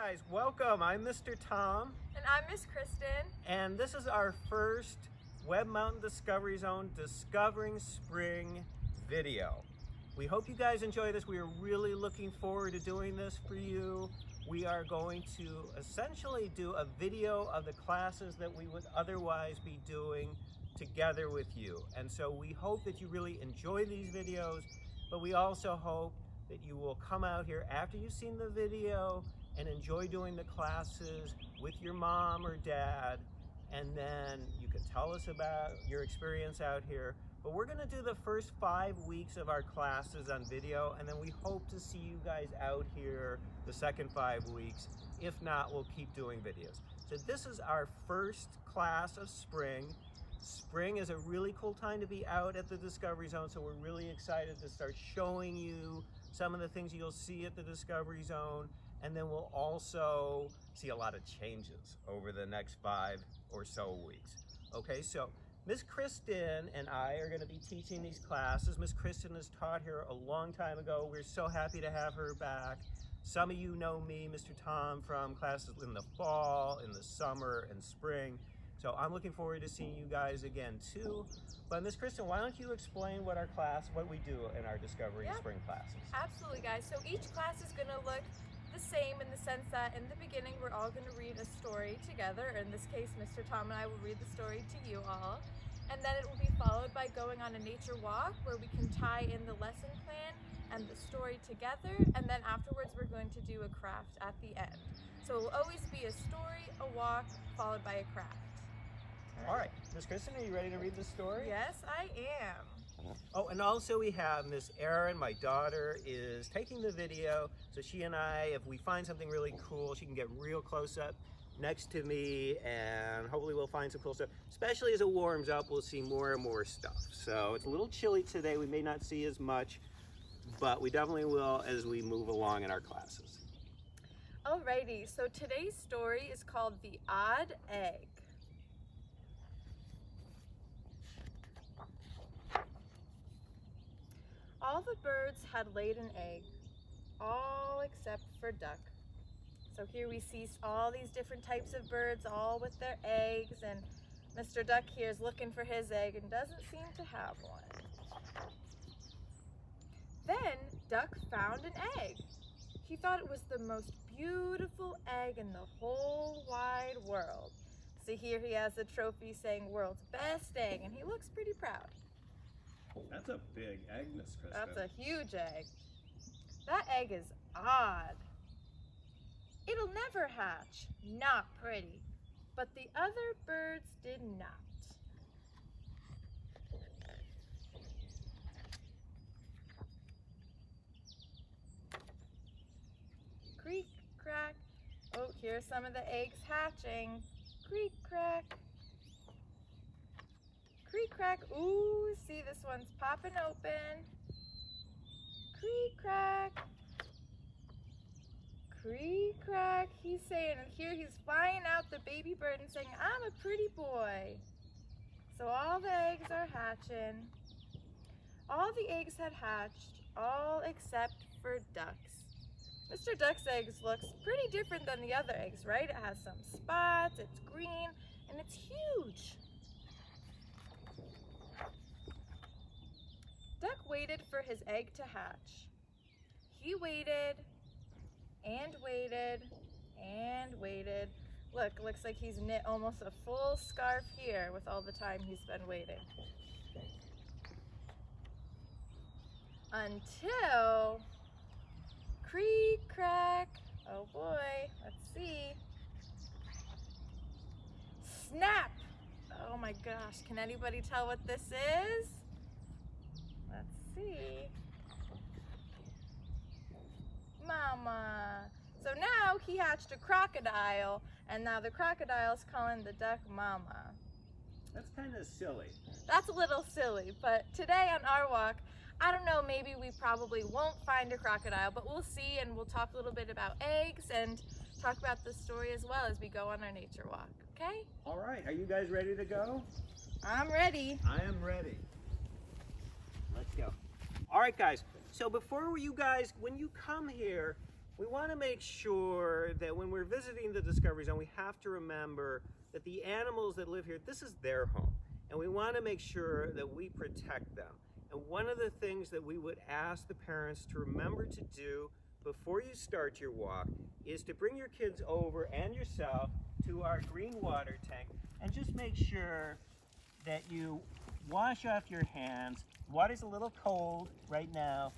Guys, welcome. I'm Mr. Tom. And I'm Miss Kristen. And this is our first Webb Mountain Discovery Zone Discovering Spring video. We hope you guys enjoy this. We are really looking forward to doing this for you. We are going to essentially do a video of the classes that we would otherwise be doing together with you. And so we hope that you really enjoy these videos, but we also hope that you will come out here after you've seen the video and enjoy doing the classes with your mom or dad, and then you can tell us about your experience out here. But we're gonna do the first 5 weeks of our classes on video, and then we hope to see you guys out here the second 5 weeks. If not, we'll keep doing videos. So this is our first class of spring. Spring is a really cool time to be out at the Discovery Zone, so we're really excited to start showing you some of the things you'll see at the Discovery Zone, and then we'll also see a lot of changes over the next 5 or so weeks. Okay, so Miss Kristen and I are going to be teaching these classes. Miss Kristen has taught here a long time ago. We're so happy to have her back. Some of you know me, Mr. Tom, from classes in the fall, in the summer, and spring. So I'm looking forward to seeing you guys again too. But Miss Kristen, why don't you explain what we do in our Discovery Spring classes? Absolutely, guys. So each class is going to look the same in the sense that in the beginning we're all going to read a story together. In this case, Mr. Tom and I will read the story to you all. And then it will be followed by going on a nature walk where we can tie in the lesson plan and the story together. And then afterwards we're going to do a craft at the end. So it will always be a story, a walk, followed by a craft. All right, Miss Kristen, are you ready to read the story? Yes, I am. Oh, and also we have Miss Erin, my daughter, is taking the video. So she and I, if we find something really cool, she can get real close up next to me, and hopefully we'll find some cool stuff. Especially as it warms up, we'll see more and more stuff. So it's a little chilly today. We may not see as much, but we definitely will as we move along in our classes. Alrighty, so today's story is called The Odd Egg. All the birds had laid an egg, all except for Duck. So here we see all these different types of birds, all with their eggs, and Mr. Duck here is looking for his egg and doesn't seem to have one. Then Duck found an egg. He thought it was the most beautiful egg in the whole wide world. So here he has a trophy saying world's best egg, and he looks pretty proud. That's a big egg, Miss Kristen. That's a huge egg. That egg is odd. It'll never hatch. Not pretty. But the other birds did not. Creak, crack. Oh, here's some of the eggs hatching. Creak, crack. Creak, crack. Ooh, see, this one's popping open. Creak, crack. Creak, crack. He's saying, and here he's flying out the baby bird and saying, I'm a pretty boy. So all the eggs are hatching. All the eggs had hatched, all except for Duck's. Mr. Duck's eggs looks pretty different than the other eggs, right? It has some spots, it's green, and it's huge. Duck waited for his egg to hatch. He waited and waited and waited. Look, looks like he's knit almost a full scarf here with all the time he's been waiting. Until, creak, crack, oh boy, let's see. Snap! Oh my gosh, can anybody tell what this is? Let's see. Mama. So now he hatched a crocodile, and now the crocodile's calling the duck mama. That's kind of silly. That's a little silly, but today on our walk, I don't know, maybe we probably won't find a crocodile, but we'll see, and we'll talk a little bit about eggs and talk about the story as well as we go on our nature walk, okay? All right, are you guys ready to go? I'm ready. I am ready. Let's go. All right, guys. So before you guys, when you come here, we want to make sure that when we're visiting the Discovery Zone, we have to remember that the animals that live here, this is their home. And we want to make sure that we protect them. And one of the things that we would ask the parents to remember to do before you start your walk is to bring your kids over and yourself to our green water tank and just make sure that you wash off your hands. Water's a little cold right now,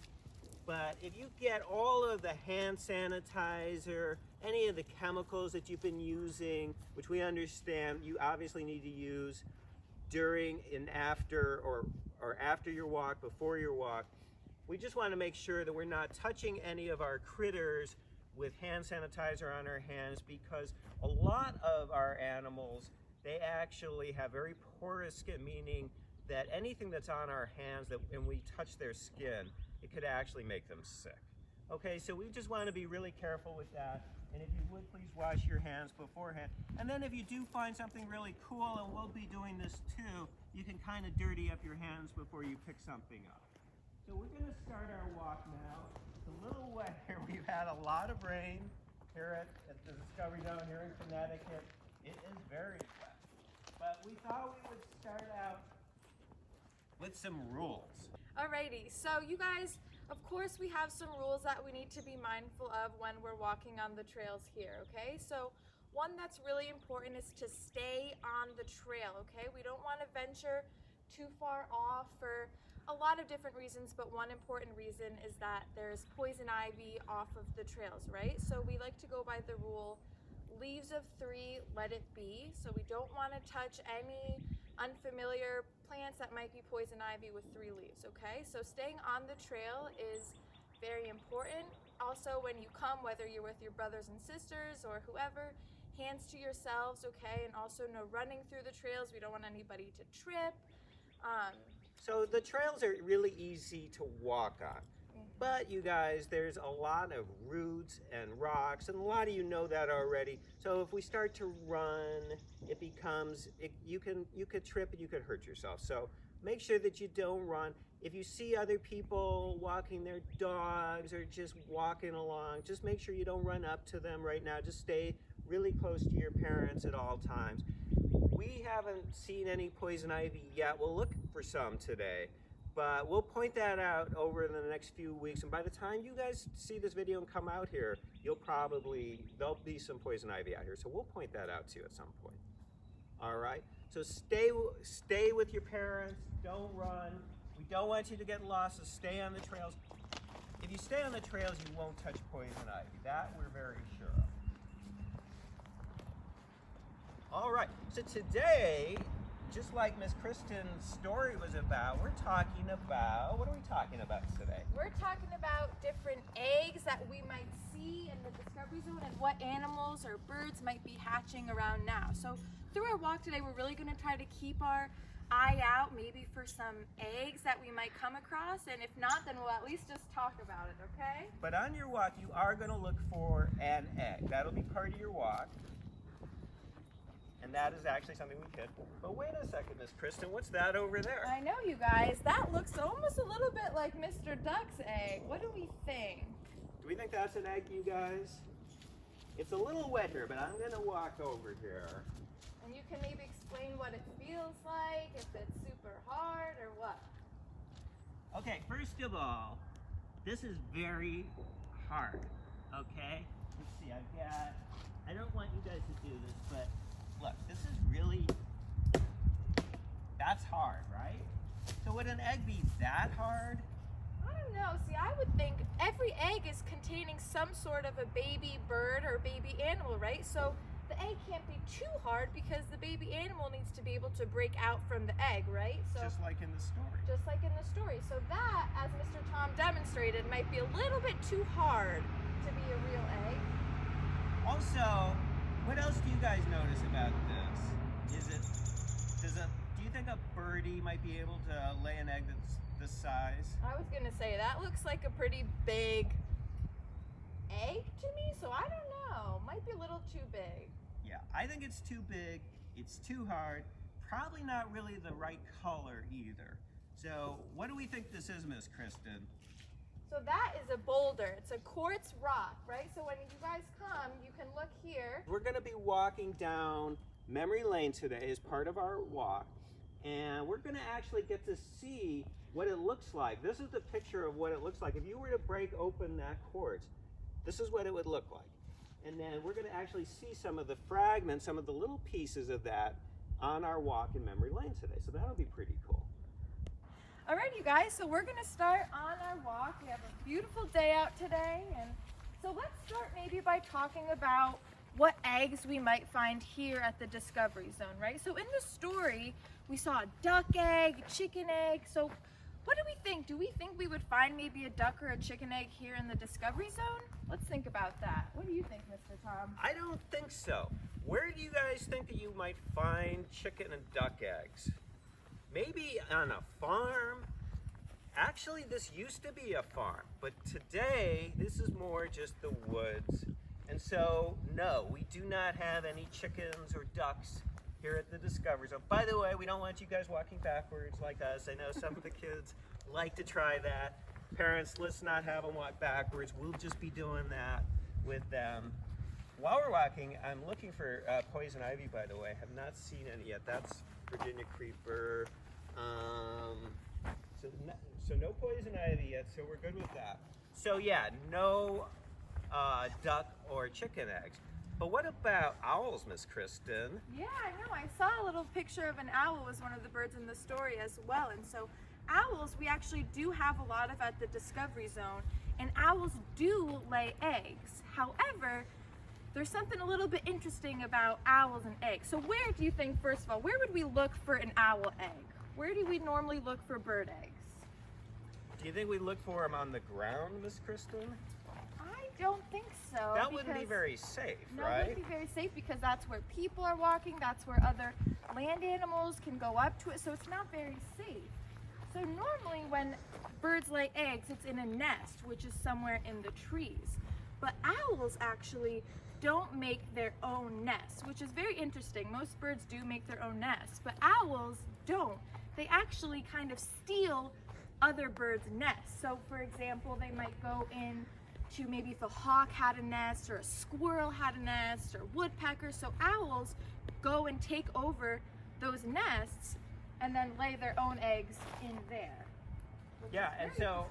but if you get all of the hand sanitizer, any of the chemicals that you've been using, which we understand you obviously need to use during and after or after your walk, before your walk, we just want to make sure that we're not touching any of our critters with hand sanitizer on our hands, because a lot of our animals, they actually have very porous skin, meaning that anything that's on our hands that when we touch their skin, it could actually make them sick. Okay, so we just want to be really careful with that. And if you would, please wash your hands beforehand. And then if you do find something really cool, and we'll be doing this too, you can kind of dirty up your hands before you pick something up. So we're going to start our walk now. It's a little wet here. We've had a lot of rain here at the Discovery Zone here in Connecticut. It is very wet. But we thought we would start out with some rules. Alrighty, so you guys, of course we have some rules that we need to be mindful of when we're walking on the trails here, okay? So one that's really important is to stay on the trail, okay? We don't want to venture too far off for a lot of different reasons, but one important reason is that there's poison ivy off of the trails, right? So we like to go by the rule, leaves of 3, let it be. So we don't want to touch any unfamiliar plants that might be poison ivy with 3 leaves, okay? So staying on the trail is very important. Also, when you come, whether you're with your brothers and sisters or whoever, hands to yourselves, okay? And also no running through the trails. We don't want anybody to trip. So the trails are really easy to walk on. But you guys, there's a lot of roots and rocks, and a lot of you know that already. So if we start to run, it becomes, you could trip and you could hurt yourself. So make sure that you don't run. If you see other people walking their dogs or just walking along, just make sure you don't run up to them right now. Just stay really close to your parents at all times. We haven't seen any poison ivy yet. We'll look for some today. But we'll point that out over the next few weeks. And by the time you guys see this video and come out here, there'll be some poison ivy out here. So we'll point that out to you at some point. All right? So stay with your parents. Don't run. We don't want you to get lost, so stay on the trails. If you stay on the trails, you won't touch poison ivy. That we're very sure of. All right. So today, just like Miss Kristen's story was about, we're talking about, what are we talking about today? We're talking about different eggs that we might see in the Discovery Zone and what animals or birds might be hatching around now. So through our walk today, we're really going to try to keep our eye out maybe for some eggs that we might come across, and if not, then we'll at least just talk about it, okay? But on your walk, you are going to look for an egg. That'll be part of your walk. And that is actually something we hit. But wait a second, Miss Kristen, what's that over there? I know, you guys. That looks almost a little bit like Mr. Duck's egg. What do we think? Do we think that's an egg, you guys? It's a little wet here, but I'm going to walk over here. And you can maybe explain what it feels like, if it's super hard or what. Okay, first of all, this is very hard, okay? Let's see, I don't want you guys to do this, but look, this is really, that's hard, right? So would an egg be that hard? I don't know. See, I would think every egg is containing some sort of a baby bird or baby animal, right? So the egg can't be too hard because the baby animal needs to be able to break out from the egg, right? So just like in the story. Just like in the story. So that, as Mr. Tom demonstrated, might be a little bit too hard to be a real egg. Also, what else do you guys notice about this? Do you think a birdie might be able to lay an egg that's this size? I was gonna say, that looks like a pretty big egg to me, so I don't know. Might be a little too big. Yeah, I think it's too big, it's too hard, probably not really the right color either. So what do we think this is, Miss Kristen? So that is a boulder. It's a quartz rock, right? So when you guys come, you can look here. We're going to be walking down memory lane today as part of our walk, and we're going to actually get to see what it looks like. This is the picture of what it looks like. If you were to break open that quartz, this is what it would look like. And then we're going to actually see some of the fragments, some of the little pieces of that on our walk in memory lane today. So that'll be pretty cool. All right, you guys, so we're gonna start on our walk. We have a beautiful day out today, and so let's start maybe by talking about what eggs we might find here at the Discovery Zone, right? So in the story, we saw a duck egg, a chicken egg. So what do we think? Do we think we would find maybe a duck or a chicken egg here in the Discovery Zone? Let's think about that. What do you think, Mr. Tom? I don't think so. Where do you guys think that you might find chicken and duck eggs? Maybe on a farm. Actually, this used to be a farm, but today this is more just the woods. And so, no, we do not have any chickens or ducks here at the Discovery Zone. By the way, we don't want you guys walking backwards like us. I know some of the kids like to try that. Parents, let's not have them walk backwards. We'll just be doing that with them. While we're walking, I'm looking for poison ivy, by the way. I have not seen any yet. That's Virginia creeper. So no poison ivy yet, so we're good with that. So yeah, no duck or chicken eggs. But what about owls, Miss Kristen? Yeah, I know. I saw a little picture of an owl as one of the birds in the story as well. And so owls, we actually do have a lot of at the Discovery Zone, and owls do lay eggs. However, there's something a little bit interesting about owls and eggs. So where do you think, first of all, where would we look for an owl egg? Where do we normally look for bird eggs? Do you think we look for them on the ground, Miss Kristen? I don't think so. That wouldn't be very safe, no, right? it wouldn't be very safe because that's where people are walking, that's where other land animals can go up to it, so it's not very safe. So normally when birds lay eggs, it's in a nest, which is somewhere in the trees. But owls actually don't make their own nests, which is very interesting. Most birds do make their own nests, but owls don't. They actually kind of steal other birds' nests. So for example, they might go in to maybe if a hawk had a nest or a squirrel had a nest or woodpeckers. So owls go and take over those nests and then lay their own eggs in there. Yeah, and so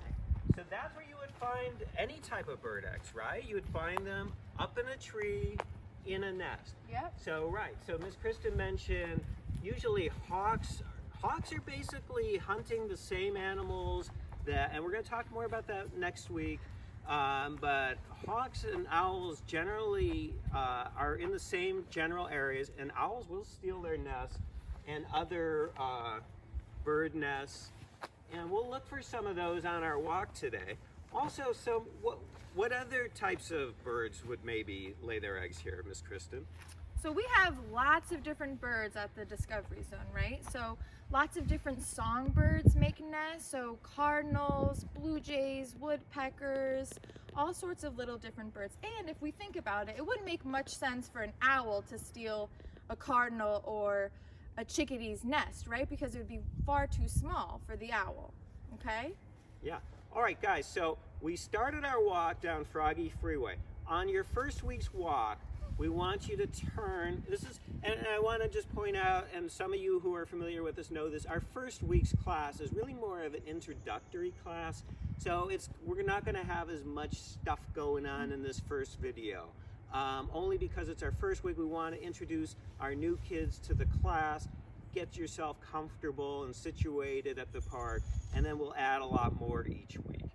that's where you would find any type of bird eggs, right? You would find them up in a tree in a nest. Yep. So right, so Miss Kristen mentioned usually hawks are basically hunting the same animals that, and we're going to talk more about that next week. But hawks and owls generally are in the same general areas, and owls will steal their nests and other bird nests, and we'll look for some of those on our walk today. Also, so what other types of birds would maybe lay their eggs here, Miss Kristen? So we have lots of different birds at the Discovery Zone, right? So lots of different songbirds make nests. So cardinals, blue jays, woodpeckers, all sorts of little different birds. And if we think about it, it wouldn't make much sense for an owl to steal a cardinal or a chickadee's nest, right? Because it would be far too small for the owl, okay? Yeah. All right, guys, so we started our walk down Froggy Freeway. On your first week's walk, we want you to turn, and I want to just point out, and some of you who are familiar with this know this, our first week's class is really more of an introductory class. So we're not going to have as much stuff going on in this first video. Only because it's our first week, we want to introduce our new kids to the class, get yourself comfortable and situated at the park, and then we'll add a lot more each week.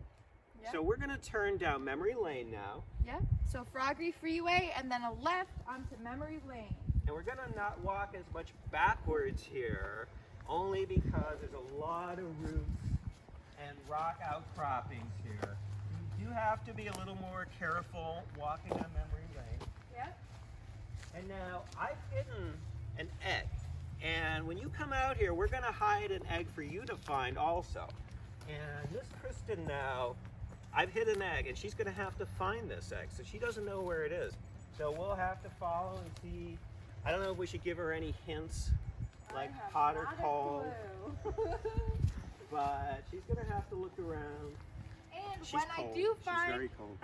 Yep. So we're going to turn down Memory Lane now. Yep, so Froggy Freeway and then a left onto Memory Lane. And we're going to not walk as much backwards here, only because there's a lot of roots and rock outcroppings here. You do have to be a little more careful walking on Memory Lane. Yep. And now I've hidden an egg. And when you come out here, we're going to hide an egg for you to find also. And Miss Kristen now, I've hid an egg, and she's going to have to find this egg. So she doesn't know where it is. So we'll have to follow and see. I don't know if we should give her any hints, like hot or cold. But she's going to have to look around. She's when cold. I do find, She's very cold.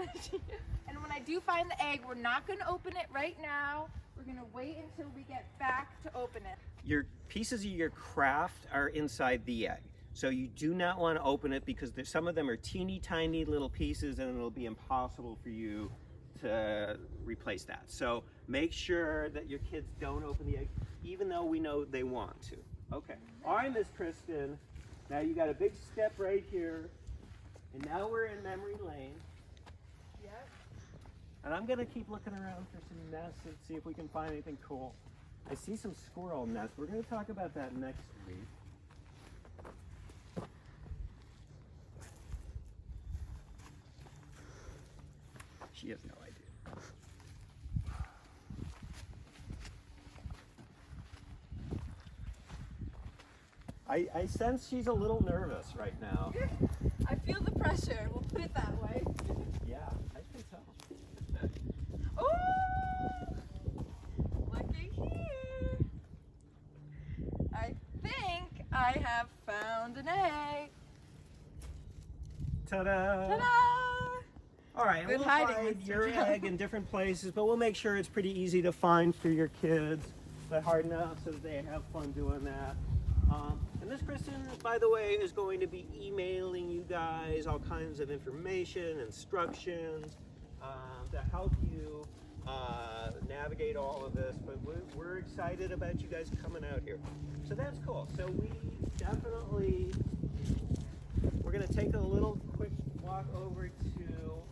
and when I do find the egg, we're not going to open it right now. We're going to wait until we get back to open it. Your pieces of your craft are inside the egg. So you do not want to open it because some of them are teeny tiny little pieces and it'll be impossible for you to replace that. So make sure that your kids don't open the egg, even though we know they want to. Okay. All right, Miss Kristen. Now you got a big step right here. And now we're in memory lane. Yep. And I'm going to keep looking around for some nests and see if we can find anything cool. I see some squirrel nests. We're going to talk about that next week. She has no idea. I sense she's a little nervous right now. I feel the pressure. We'll put it that way. Yeah, I can tell. Oh! Looky here. I think I have found an egg. Ta-da! Ta-da! All right, Good we'll hiding, find Mr. your John. egg in different places, but we'll make sure it's pretty easy to find for your kids, but hard enough so that they have fun doing that. And Miss Kristen, by the way, is going to be emailing you guys all kinds of information, instructions to help you navigate all of this. But we're excited about you guys coming out here. So that's cool. So we're going to take a little quick walk over to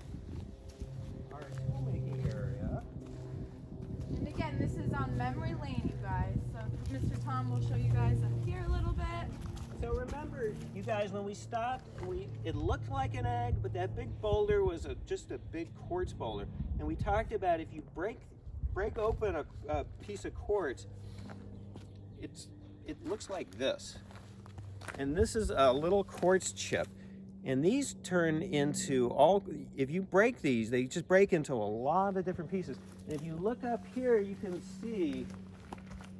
our tool making area. And again, this is on memory lane, you guys. So Mr. Tom will show you guys up here a little bit. So remember, you guys, when we stopped, it looked like an egg, but that big boulder was just a big quartz boulder. And we talked about if you break open a piece of quartz, it looks like this. And this is a little quartz chip. And these turn into if you break these, they just break into a lot of different pieces. And if you look up here, you can see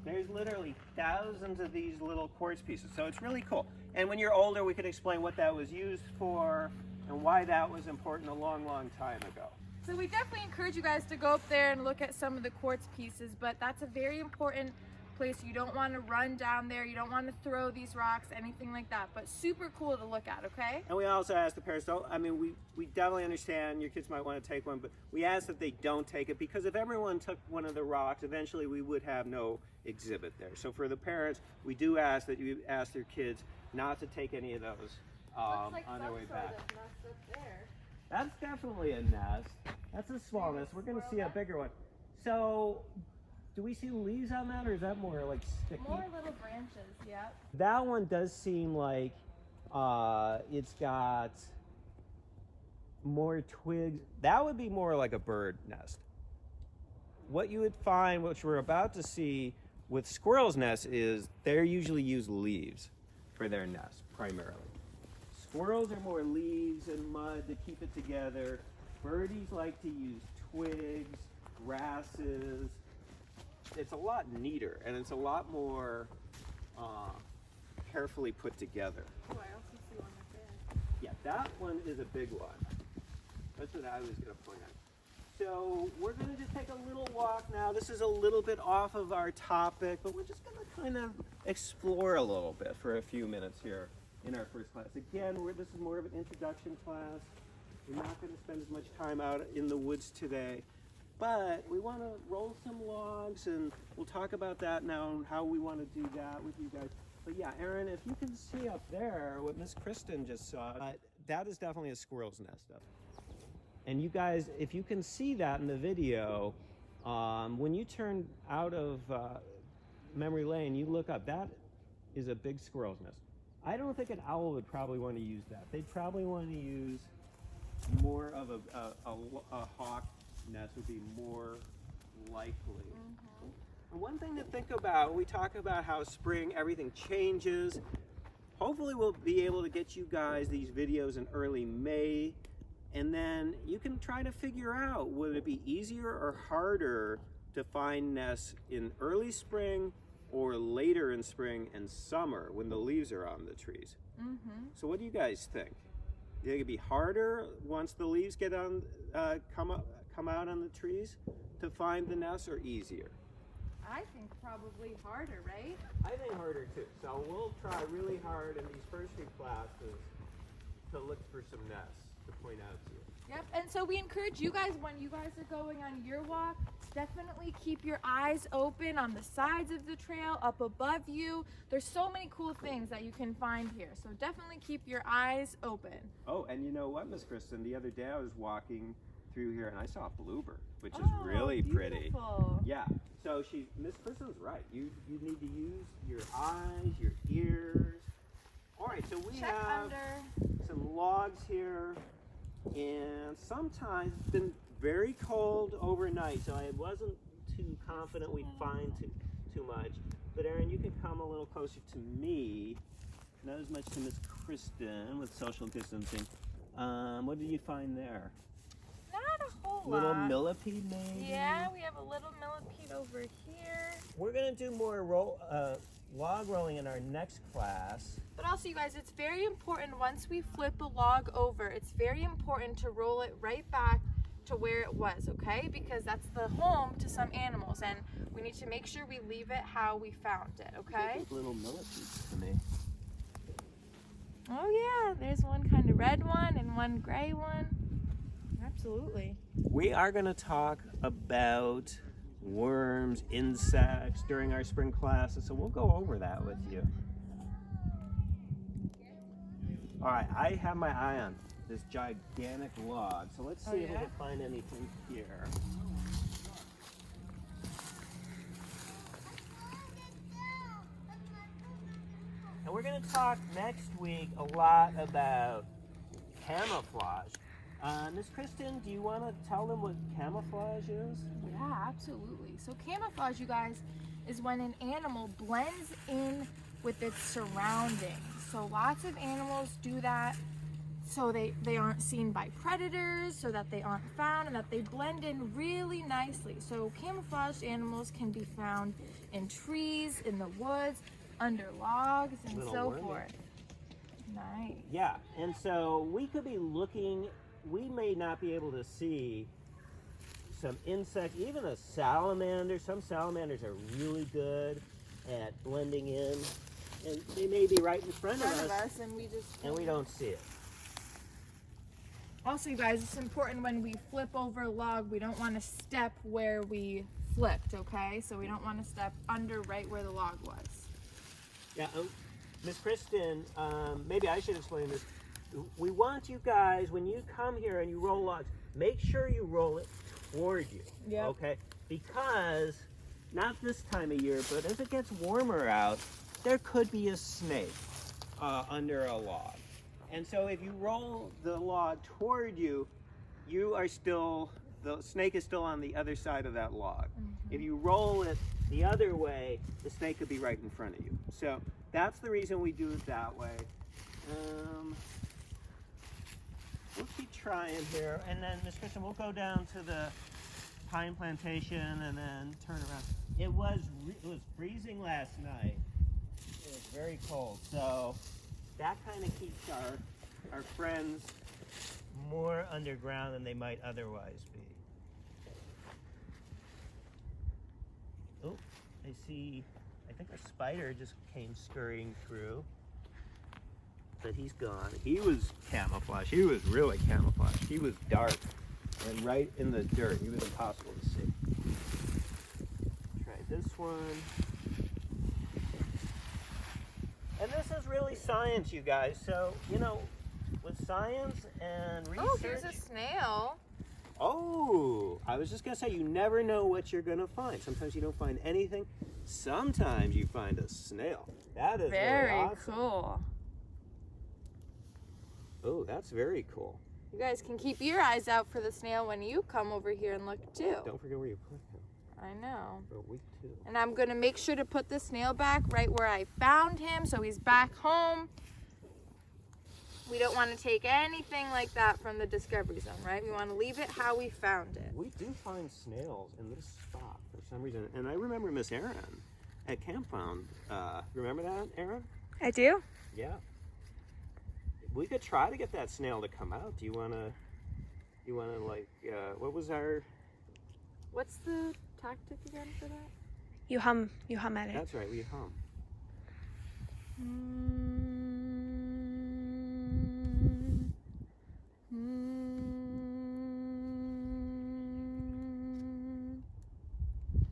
there's literally thousands of these little quartz pieces. So it's really cool. And when you're older, we can explain what that was used for and why that was important a long, long time ago. So we definitely encourage you guys to go up there and look at some of the quartz pieces, but that's a very important place. You don't want to run down there. You don't want to throw these rocks, anything like that, but super cool to look at, okay? And we also ask the parents, we definitely understand your kids might want to take one, but we ask that they don't take it because if everyone took one of the rocks, eventually we would have no exhibit there. So for the parents, we do ask that you ask their kids not to take any of those on their way back. That's definitely a nest. That's a small nest. We're going to see a bigger one. So do we see leaves on that, or is that more like sticky? More little branches, yep. That one does seem like it's got more twigs. That would be more like a bird nest. What you would find, which we're about to see with squirrels' nests, is they usually use leaves for their nest primarily. Squirrels are more leaves and mud to keep it together. Birdies like to use twigs, grasses. It's a lot neater and it's a lot more carefully put together. Oh, I also see one right there. Yeah, that one is a big one. That's what I was going to point out. So we're going to just take a little walk now. This is a little bit off of our topic, but we're just going to kind of explore a little bit for a few minutes here in our first class. Again, this is more of an introduction class. We're not going to spend as much time out in the woods today, but we want to roll some logs, and we'll talk about that now and how we want to do that with you guys. But yeah, Aaron, if you can see up there what Miss Kristen just saw, that is definitely a squirrel's nest up. And you guys, if you can see that in the video, when you turn out of memory lane, you look up, that is a big squirrel's nest. I don't think an owl would probably want to use that. They'd probably want to use more of a hawk nest would be more likely. Mm-hmm. And one thing to think about, we talk about how spring, everything changes. Hopefully we'll be able to get you guys these videos in early May, and then you can try to figure out, would it be easier or harder to find nests in early spring or later in spring and summer when the leaves are on the trees? Mm-hmm. So what do you guys think? think it'd be harder once the leaves get on, come out on the trees to find the nests, or easier? I think probably harder, right? I think harder too. So we'll try really hard in these first few classes to look for some nests to point out to you. Yep, and so we encourage you guys, when you guys are going on your walk, definitely keep your eyes open on the sides of the trail, up above you. There's so many cool things that you can find here, so definitely keep your eyes open. Oh, and you know what, Miss Kristen? The other day I was walking through here and I saw a bluebird, which is really pretty. Beautiful. Yeah. So Miss Kristen's right. You need to use your eyes, your ears. All right. So we Check have under. some logs here, and sometimes it's been very cold overnight, so I wasn't too confident we'd find too much. But Erin, you can come a little closer to me, not as much to Miss Kristen with social distancing. What did you find there? Not a whole Little lot. millipede, maybe? Yeah, we have a little millipede over here. We're gonna do more log rolling in our next class. But also, you guys, it's very important once we flip a log over, it's very important to roll it right back to where it was, okay? Because that's the home to some animals, and we need to make sure we leave it how we found it, okay? Little millipedes to me. Oh yeah, there's one kind of red one and one gray one. Absolutely. We are gonna talk about worms, insects during our spring classes, so we'll go over that with you. All right, I have my eye on this gigantic log, so let's see if we can find anything here. And we're going to talk next week a lot about camouflage. Miss Kristen, do you want to tell them what camouflage is? Yeah, absolutely. So camouflage, you guys, is when an animal blends in with its surroundings. So lots of animals do that so they aren't seen by predators, so that they aren't found, and that they blend in really nicely. So camouflaged animals can be found in trees, in the woods, under logs, and so forth. Nice. Yeah, and so we could be looking, we may not be able to see some insect, even a salamander. Some salamanders are really good at blending in, and they may be right in front of us and we don't see it. Also, you guys, it's important when we flip over a log, we don't want to step where we flipped, okay? So we don't want to step under right where the log was. Yeah, Miss Kristen, maybe I should explain this. We want you guys, when you come here and you roll logs, make sure you roll it toward you, okay? Because, not this time of year, but as it gets warmer out, there could be a snake under a log. And so if you roll the log toward you, the snake is still on the other side of that log. If you roll it the other way, the snake could be right in front of you. So that's the reason we do it that way. We'll keep trying here, and then Miss Kristen, we'll go down to the pine plantation and then turn around. It was freezing last night. It was very cold, so that kind of keeps our friends more underground than they might otherwise be. Oh, I think a spider just came scurrying through. But he's gone. He was camouflaged. He was really camouflaged. He was dark and right in the dirt. He was impossible to see. Try this one. And this is really science, you guys. So, with science and research... Oh, here's a snail. Oh, I was just going to say, you never know what you're going to find. Sometimes you don't find anything. Sometimes you find a snail. That is very really awesome. Cool. Oh, that's very cool. You guys can keep your eyes out for the snail when you come over here and look too. Don't forget where you put him. I know. For week 2. And I'm going to make sure to put the snail back right where I found him, so he's back home. We don't want to take anything like that from the Discovery Zone, right? We want to leave it how we found it. We do find snails in this spot for some reason. And I remember Miss Erin at Camp found, remember that, Erin? I do. Yeah. we could try to get that snail to come out. Do you wanna like, what was our? What's the tactic again for that? You hum at it. That's right, we hum.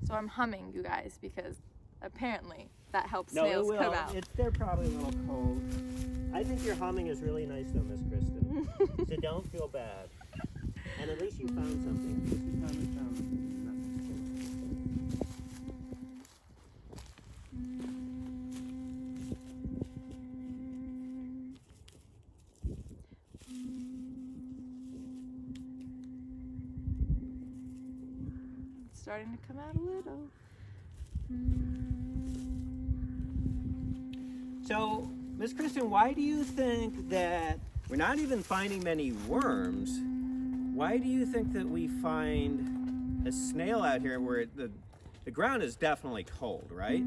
So I'm humming, you guys, because apparently that helps snails come out. They're probably a little cold. I think your humming is really nice though, Miss Kristen. So don't feel bad. And at least you found something. At least you found nothing. It's starting to come out a little. So, Miss Kristen, why do you think that we're not even finding many worms? Why do you think that we find a snail out here where the ground is definitely cold, right?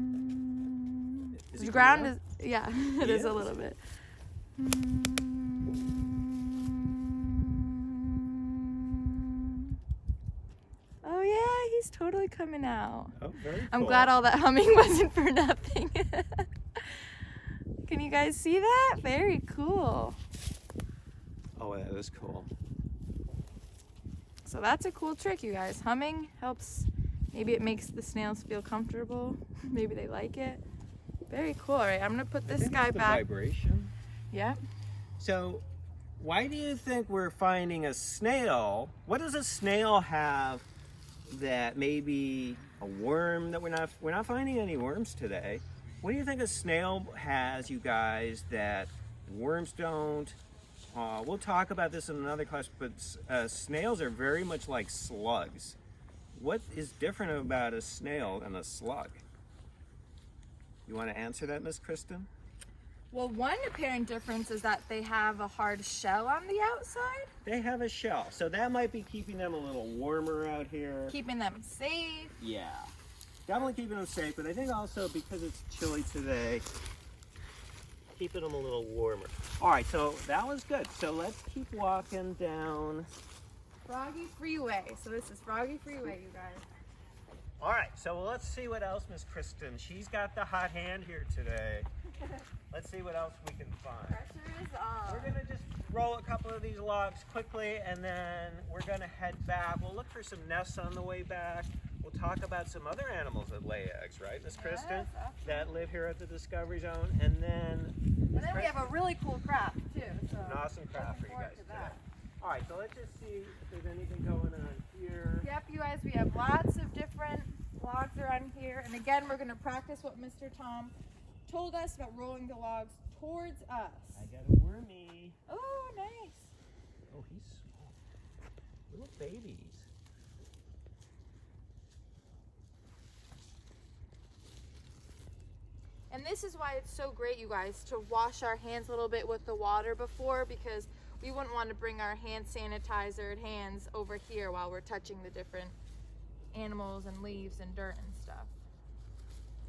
The ground is, yeah, it is a little bit. Oh yeah, he's totally coming out. Oh, very cool. I'm glad all that humming wasn't for nothing. Can you guys see that? Very cool. Oh, that is cool. So that's a cool trick, you guys. Humming helps. Maybe it makes the snails feel comfortable. Maybe they like it. Very cool. All right, I'm gonna put this guy back. Vibration. Yep. So, why do you think we're finding a snail? What does a snail have that maybe a worm that we're not finding any worms today? What do you think a snail has, you guys, that worms don't? We'll talk about this in another class, but snails are very much like slugs. What is different about a snail and a slug? You want to answer that, Miss Kristen? Well, one apparent difference is that they have a hard shell on the outside. They have a shell, so that might be keeping them a little warmer out here. Keeping them safe. Yeah, definitely keeping them safe, but I think also because it's chilly today, keeping them a little warmer. All right, so that was good. So let's keep walking down. Froggy Freeway. So this is Froggy Freeway, you guys. All right, so let's see what else, Miss Kristen. She's got the hot hand here today. Let's see what else we can find. Pressure is on. We're gonna just roll a couple of these logs quickly, and then we're gonna head back. We'll look for some nests on the way back. We'll talk about some other animals that lay eggs, right, Miss Kristen? Yes, that live here at the Discovery Zone, and then we have a really cool craft too. So an awesome craft for you guys today. All right, so let's just see if there's anything going on here. Yep, you guys, we have lots of different logs around here, and again, we're gonna practice what Mr. Tom told us about rolling the logs towards us. I got a wormy. Oh, nice. Oh, he's small. Little babies. And this is why it's so great, you guys, to wash our hands a little bit with the water before, because we wouldn't want to bring our hand sanitizer hands over here while we're touching the different animals and leaves and dirt and stuff.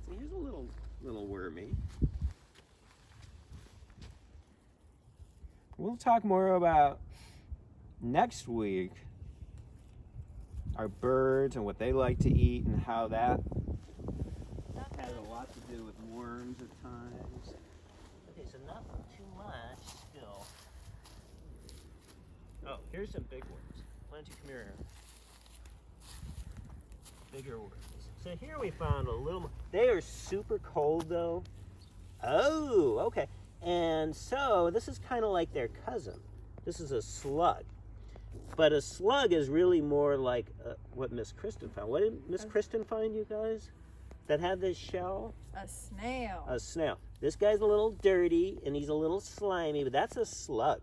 Here's a little wormy. We'll talk more about next week our birds and what they like to eat and how that has a lot to do with worms at times. Okay, so not too much still. Oh, here's some big worms. Why don't you come here? Bigger worms. So here we found a little. They are super cold though. Oh, okay. And so this is kind of like their cousin. This is a slug. But a slug is really more like what Miss Kristen found. What did Miss Kristen find, you guys? That had this shell? A snail. A snail. This guy's a little dirty and he's a little slimy, but that's a slug.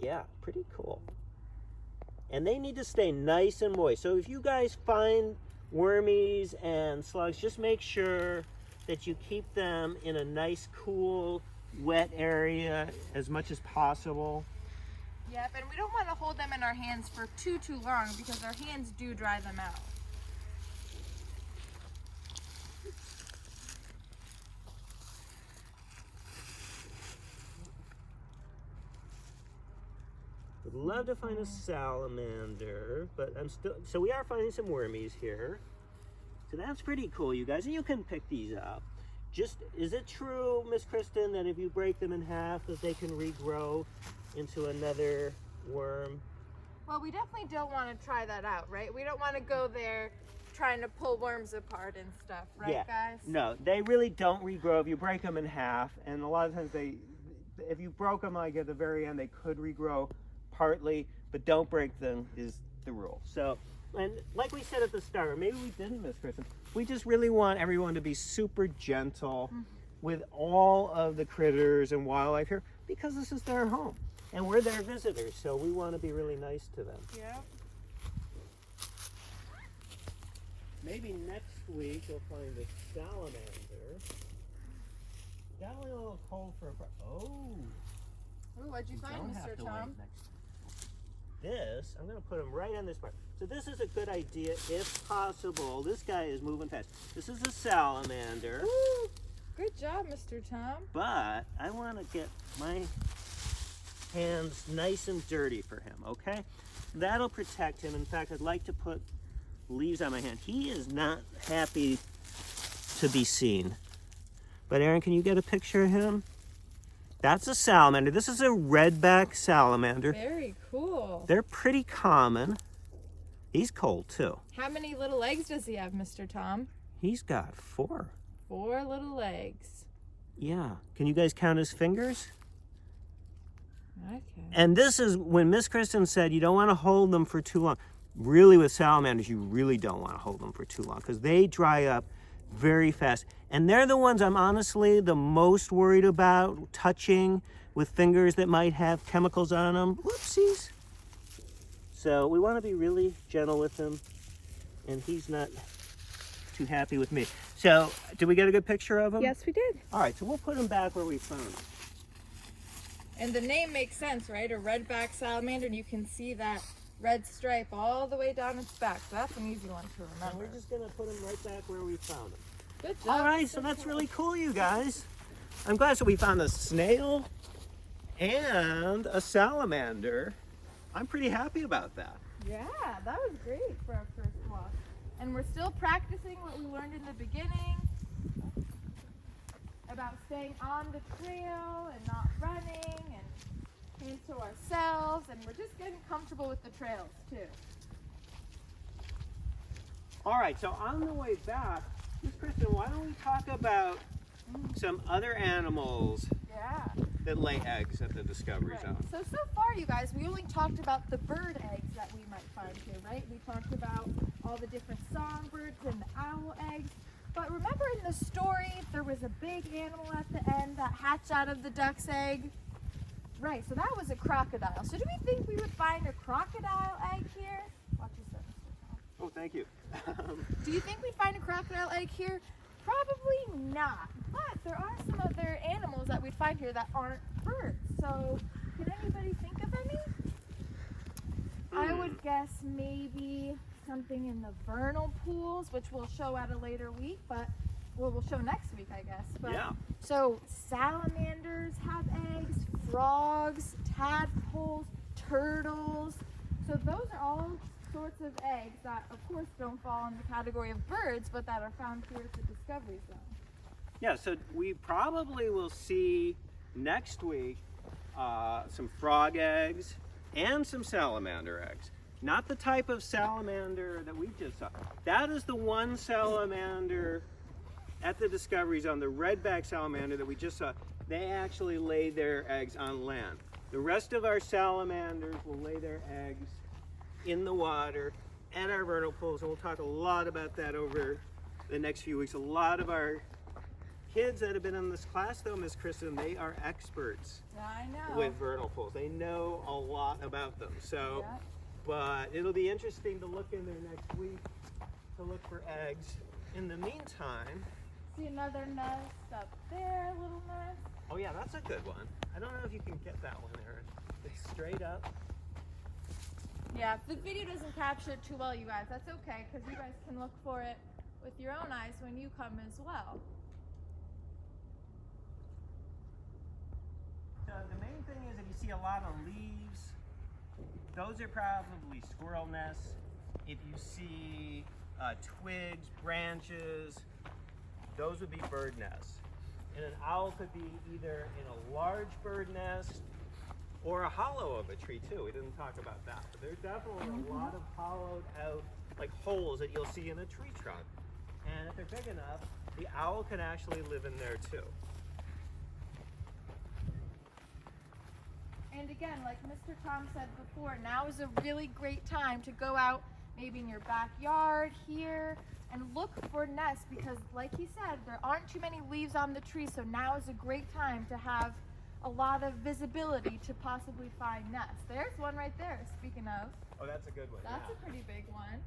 Yeah, pretty cool. And they need to stay nice and moist. So if you guys find wormies and slugs, just make sure that you keep them in a nice, cool, wet area as much as possible. Yep, and we don't want to hold them in our hands for too long because our hands do dry them out. Would love to find a salamander, but so we are finding some wormies here. So that's pretty cool, you guys, and you can pick these up. Is it true, Miss Kristen, that if you break them in half, that they can regrow into another worm? Well, we definitely don't want to try that out, right? We don't want to go there trying to pull worms apart and stuff, right, guys? No, they really don't regrow if you break them in half, and a lot of times if you broke them like at the very end, they could regrow partly, but don't break them is the rule. So, and like we said at the start, or maybe we didn't, Miss Kristen, we just really want everyone to be super gentle with all of the critters and wildlife here, because this is their home and we're their visitors, so we want to be really nice to them. Yeah. Maybe next week we'll find a salamander. Got a little cold for a Ooh, what'd you find, Mr. Tom? This, I'm going to put him right on this part. So this is a good idea if possible. This guy is moving fast. This is a salamander. Ooh, good job, Mr. Tom. But I want to get my hands nice and dirty for him, okay? That'll protect him. In fact, I'd like to put leaves on my hand. He is not happy to be seen. But Aaron, can you get a picture of him? That's a salamander. This is a redback salamander. Very cool. They're pretty common. He's cold too. How many little legs does he have, Mr. Tom? He's got 4. 4 little legs. Yeah. Can you guys count his fingers? Okay. And this is when Miss Kristen said you don't want to hold them for too long. Really, with salamanders, you really don't want to hold them for too long because they dry up very fast. And they're the ones I'm honestly the most worried about touching with fingers that might have chemicals on them. Whoopsies. So we want to be really gentle with him, and he's not too happy with me. So did we get a good picture of him? Yes, we did. All right, so we'll put him back where we found him. And the name makes sense, right? A redback salamander, and you can see that red stripe all the way down its back. So that's an easy one to And remember. we're just going to put him right back where we found him. Good job. All right, so that's really cool, you guys. I'm glad so we found a snail and a salamander. I'm pretty happy about that. Yeah, that was great for our first walk. And we're still practicing what we learned in the beginning about staying on the trail and not running and into ourselves. And we're just getting comfortable with the trails too. All right, so on the way back, Miss Kristen, why don't we talk about some other animals Yeah. that lay eggs at the Discovery Right. Zone? So far, you guys, we only talked about the bird eggs that we might find here, right? We talked about all the different songbirds and the owl eggs. But remember in the story, there was a big animal at the end that hatched out of the duck's egg? Right, so that was a crocodile. So do we think we would find a crocodile egg here? Watch your step, Mr. Tom. Oh, thank you. Do you think we'd find a crocodile egg here? Probably not. But there are some other animals that we'd find here that aren't birds. So can anybody think of any? I would guess maybe something in the vernal pools, which we'll show at a later week, but we'll show next week, I guess. But, Yeah. So salamanders have eggs, frogs, tadpoles, turtles. So those are all sorts of eggs that, of course, don't fall in the category of birds, but that are found here at the Discovery Zone. Yeah, so we probably will see next week some frog eggs and some salamander eggs. Not the type of salamander that we just saw. That is the one salamander at the Discovery Zone, the redback salamander that we just saw. They actually lay their eggs on land. The rest of our salamanders will lay their eggs in the water at our vernal pools, and we'll talk a lot about that over the next few weeks. A lot of our kids that have been in this class, though, Miss Kristen, they are experts I know. with vernal pools. They know a lot about them. So, Yeah. but it'll be interesting to look in there next week to look for eggs. In the meantime, See another nest up there, little nest. oh yeah, that's a good one. I don't know if you can get that one, Aaron. It's straight up. Yeah, if the video doesn't capture it too well, you guys, that's okay, because you guys can look for it with your own eyes when you come as well. The main thing is if you see a lot of leaves those are probably squirrel nests. If you see twigs, branches, those would be bird nests. And an owl could be either in a large bird nest or a hollow of a tree too. We didn't talk about that, but there's definitely a lot of hollowed out like holes that you'll see in a tree trunk. And if they're big enough, the owl can actually live in there too. And again, like Mr. Tom said before, now is a really great time to go out maybe in your backyard here and look for nests because like he said, there aren't too many leaves on the tree, so now is a great time to have a lot of visibility to possibly find nests. There's one right there, speaking of. Oh, that's a good one. That's yeah. a pretty big one.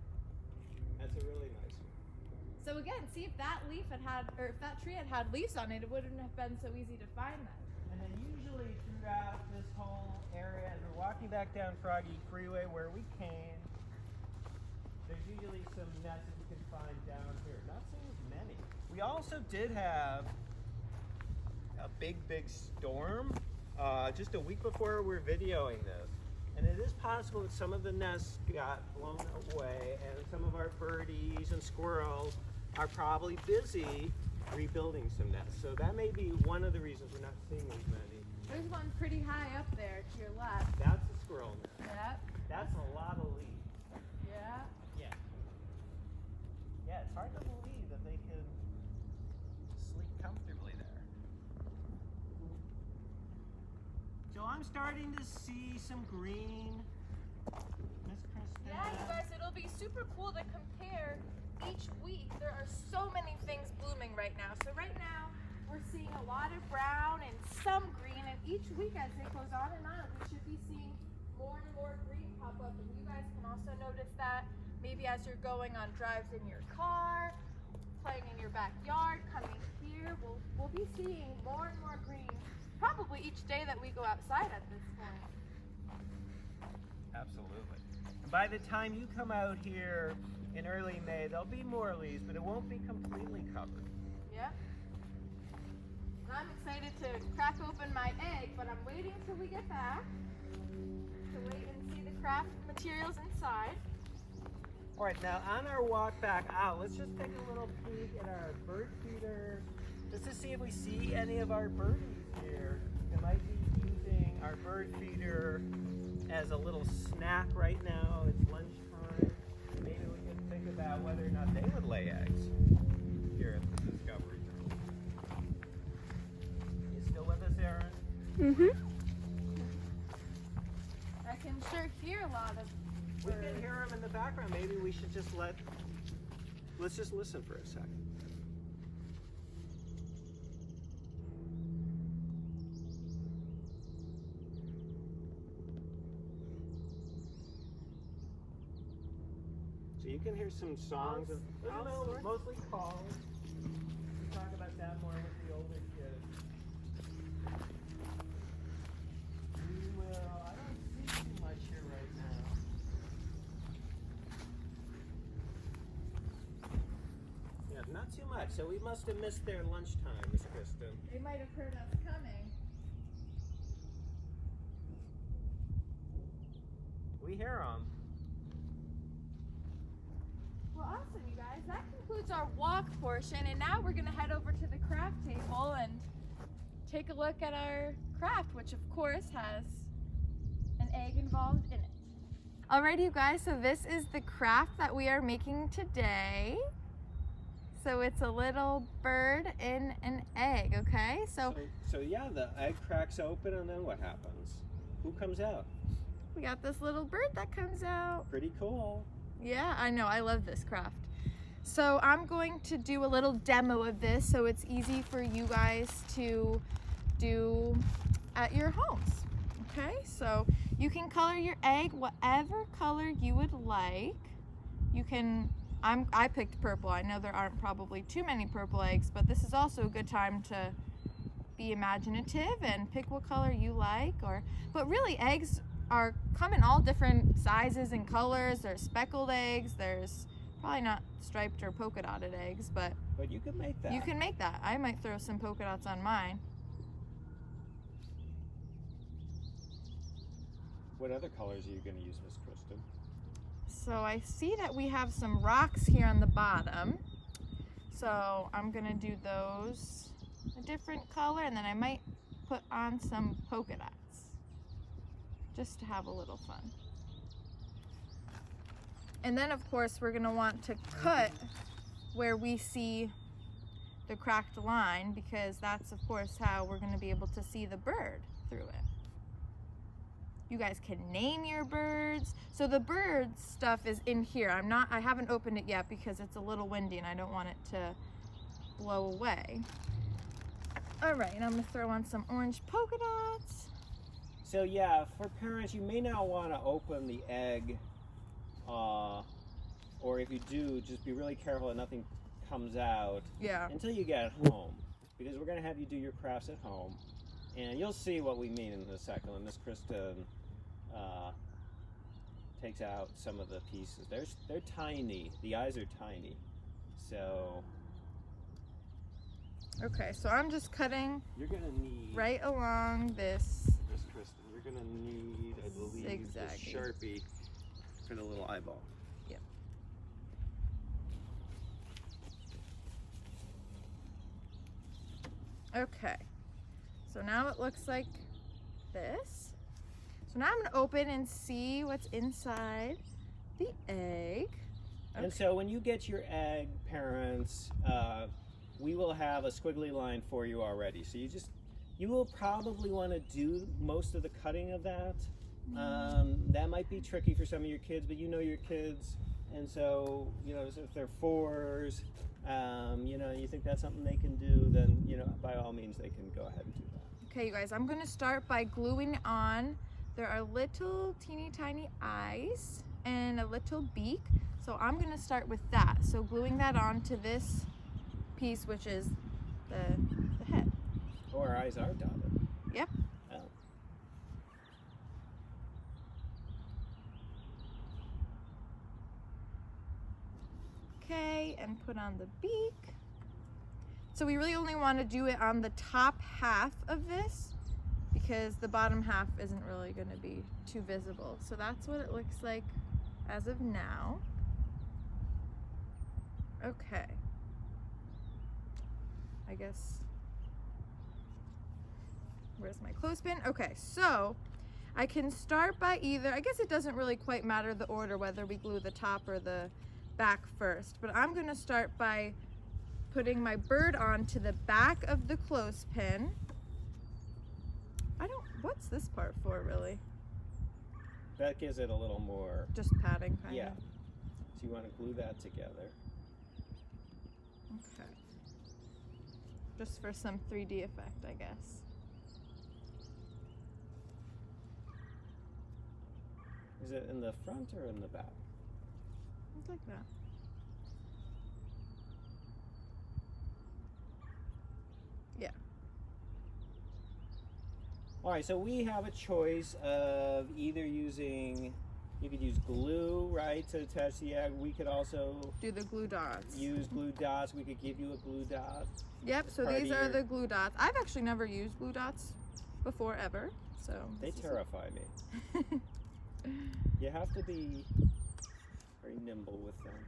That's a really nice one. So again, see if that leaf or if that tree had had leaves on it, it wouldn't have been so easy to find them. And then usually throughout this whole area, as we're walking back down Froggy Freeway where we came, there's usually some nests that you can find down here. Not seeing as many. We also did have a big storm just a week before we were videoing this. And it is possible that some of the nests got blown away and some of our birdies and squirrels are probably busy rebuilding some nests. So that may be one of the reasons we're not seeing as many. There's one pretty high up there to your left. That's a squirrel nest. Yep. That's a lot of leaves. Yeah. Yeah. Yeah, it's hard to believe that they can sleep comfortably there. So I'm starting to see some green. Miss Kristen. Yeah, you guys, it'll be super cool to compare each week. There are so many things blooming right now. So right now, we're seeing a lot of brown and some green, and each week as it goes on, we should be seeing more and more green pop up. And you guys can also notice that maybe as you're going on drives in your car, playing in your backyard, coming here, we'll be seeing more and more green probably each day that we go outside at this point. Absolutely. And by the time you come out here in early May, there'll be more leaves, but it won't be completely covered. Yeah. I'm excited to crack open my egg, but I'm waiting till we get back to wait and see the craft materials inside. All right, now on our walk back out, let's just take a little peek at our bird feeder, just to see if we see any of our birdies here. They might be using our bird feeder as a little snack right now. It's lunchtime. Maybe we can think about whether or not they would lay eggs here at the Discovery Room. You still with us, Erin? Mm-hmm. I can sure hear a lot of We can hear them in the background. Maybe we should just let's just listen for a second. So you can hear some songs. Mostly calls. We talk about that more with the older kids. We will. I don't see too much here right now. Yeah, not too much. So we must have missed their lunchtime, Miss Kristen. They might have heard us coming. We hear them. Well, awesome, you guys. That concludes our walk portion, and now we're going to head over to the craft table and take a look at our craft, which of course has an egg involved in it. Alrighty, you guys, so this is the craft that we are making today. So it's a little bird in an egg, okay? So yeah, the egg cracks open, and then what happens? Who comes out? we got this little bird that comes out. Pretty cool. Yeah, I know, I love this craft. So I'm going to do a little demo of this so it's easy for you guys to do at your homes. Okay, so you can color your egg whatever color you would like. You can, I picked purple. I know there aren't probably too many purple eggs, but this is also a good time to be imaginative and pick what color you like. But really, eggs come in all different sizes and colors. There's speckled eggs. There's probably not striped or polka dotted eggs, but you can make that. You can make that. I might throw some polka dots on mine. What other colors are you going to use, Miss Kristen? So I see that we have some rocks here on the bottom. So I'm gonna do those a different color, and then I might put on some polka dots just to have a little fun. And then of course we're gonna want to cut where we see the cracked line, because that's of course how we're gonna be able to see the bird through it. You guys can name your birds. So the bird stuff is in here. I haven't opened it yet because it's a little windy and I don't want it to blow away. All right, and I'm gonna throw on some orange polka dots. So yeah, for parents, you may not want to open the egg, or if you do, just be really careful that nothing comes out until you get home, because we're gonna have you do your crafts at home, and you'll see what we mean in a second when Miss Kristen takes out some of the pieces. They're tiny. The eyes are tiny. So okay, so I'm just cutting. You're gonna need right along this. Miss Kristen, you're gonna need, I believe, the Sharpie for the little eyeball. Yep. Okay. So now it looks like this. So now I'm going to open and see what's inside the egg. Okay. And so when you get your egg, parents, we will have a squiggly line for you already. So you will probably want to do most of the cutting of that. That might be tricky for some of your kids, but you know your kids. And so, if they're 4s, you think that's something they can do, then, by all means, they can go ahead and do that. Okay, you guys, I'm going to start by gluing on. There are little teeny tiny eyes and a little beak. So I'm going to start with that. So gluing that onto this piece, which is the head. Oh, our eyes are dotted. Yep. Oh. Okay, and put on the beak. So we really only want to do it on the top half of this, because the bottom half isn't really going to be too visible. So that's what it looks like as of now. Okay. I guess, where's my clothespin? Okay, so I can start by either, I guess it doesn't really quite matter the order whether we glue the top or the back first, but I'm going to start by putting my bird onto the back of the clothespin. What's this part for, really? That gives it a little more... Just padding, kind of. Yeah. So you want to glue that together. Okay. Just for some 3D effect, I guess. Is it in the front or in the back? It's like that. Yeah. All right, so we have a choice of either using, you could use glue, right, to attach the egg. We could also do the glue dots. Use glue dots. We could give you a glue dot. Yep, so these are the glue dots. I've actually never used glue dots before, ever. So they terrify me. You have to be very nimble with them.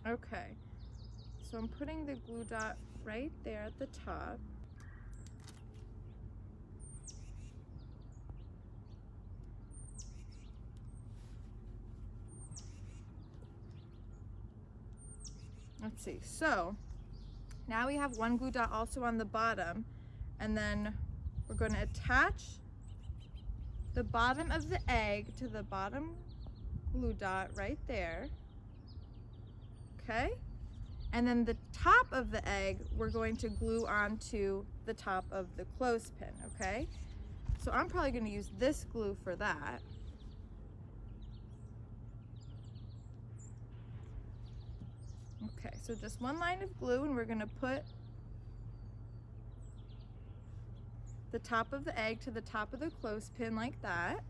Okay. So I'm putting the glue dot right there at the top. Let's see. So now we have one glue dot also on the bottom, and then we're going to attach the bottom of the egg to the bottom glue dot right there. Okay? And then the top of the egg, we're going to glue onto the top of the clothespin, okay? So I'm probably going to use this glue for that. Okay, so just one line of glue, and we're going to put the top of the egg to the top of the clothespin like that.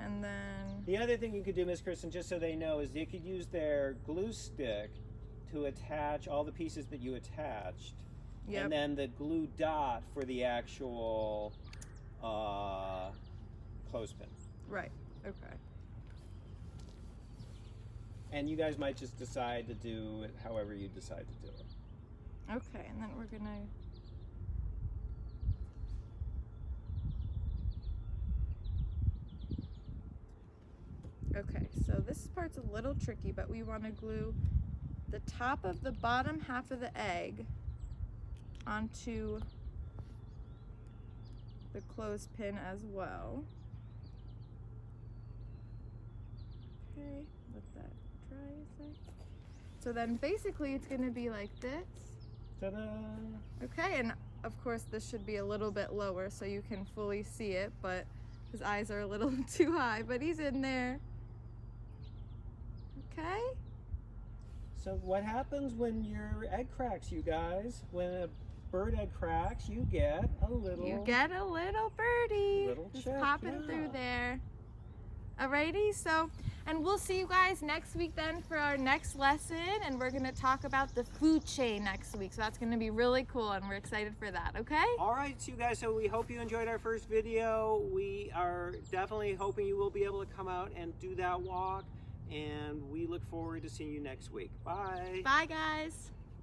And then... The other thing you could do, Miss Kristen, just so they know, is you could use their glue stick to attach all the pieces that you attached. Yep. And then the glue dot for the actual clothespin. Right. Okay. And you guys might just decide to do it however you decide to do it. Okay, and then we're gonna. Okay, so this part's a little tricky, but we want to glue the top of the bottom half of the egg onto the clothespin as well. Okay, let that dry a sec. So then basically it's going to be like this. Ta-da! Okay, and of course this should be a little bit lower so you can fully see it, but his eyes are a little too high, but he's in there. Okay? So what happens when your egg cracks, you guys? When a bird egg cracks, you get a little... You get a little birdie. Little just chick, popping yeah. through there. Alrighty, so, and we'll see you guys next week then for our next lesson, and we're gonna talk about the food chain next week, so that's gonna be really cool, and we're excited for that, okay? All right, so you guys, so we hope you enjoyed our first video. We are definitely hoping you will be able to come out and do that walk, and we look forward to seeing you next week. Bye. Bye, guys.